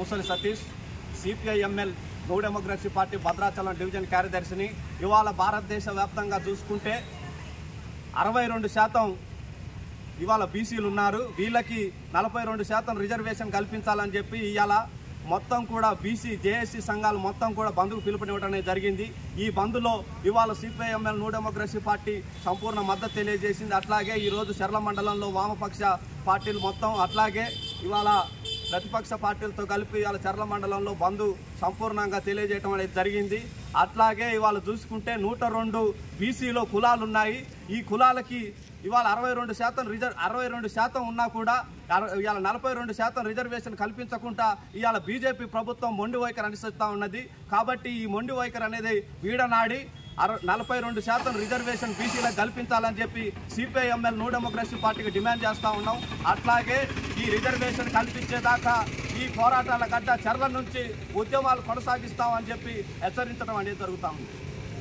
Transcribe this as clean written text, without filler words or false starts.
ముసలి Satish, CPIML new democracy party Bhadrachalam division కార్యదర్శిని. ఇవాళ భారతదేశ వ్యాప్తంగా చూసుకుంటే 62% ఇవాళ బీసీలు ఉన్నారు. వీళ్ళకి 42% రిజర్వేషన్ కల్పించాలని చెప్పి ఇవాళ మొత్తం కూడా బీసీ జేఏసీ సంఘాలు మొత్తం కూడా బంద్కు పిలుపునివ్వడం జరిగింది. ఈ బంద్లో ఇవాళ సిపిఐఎంఎల్ న్యూ డెమోక్రసీ పార్టీ సంపూర్ణ మద్దతు తెలియజేసింది. అట్లాగే ఈరోజు చర్ల మండలంలో వామపక్ష పార్టీలు మొత్తం, అట్లాగే ఇవాళ ప్రతిపక్ష పార్టీలతో కలిపి ఇవాళ చర్ల మండలంలో బంద్ సంపూర్ణంగా తెలియజేయడం అనేది జరిగింది. అట్లాగే ఇవాళ చూసుకుంటే 102 బీసీలో కులాలు ఉన్నాయి. ఈ కులాలకి ఇవాళ 62% ఉన్నా కూడా ఇవాళ 42% రిజర్వేషన్ కల్పించకుండా ఇవాళ బీజేపీ ప్రభుత్వం మొండి వైఖరి అనుసరిస్తూ ఉన్నది. కాబట్టి ఈ మొండి వైఖరి అనేది వీడనాడి 42% రిజర్వేషన్ బీసీలకు కల్పించాలని చెప్పి సిపిఐఎంఎల్ న్యూ డెమోక్రసీ పార్టీకి డిమాండ్ చేస్తూ ఉన్నాం. అట్లాగే ఈ రిజర్వేషన్ కల్పించేదాకా ఈ పోరాటాల గడ్డ చర్ల నుంచి ఉద్యమాలు కొనసాగిస్తామని చెప్పి హెచ్చరించడం అనేది జరుగుతూ ఉంది.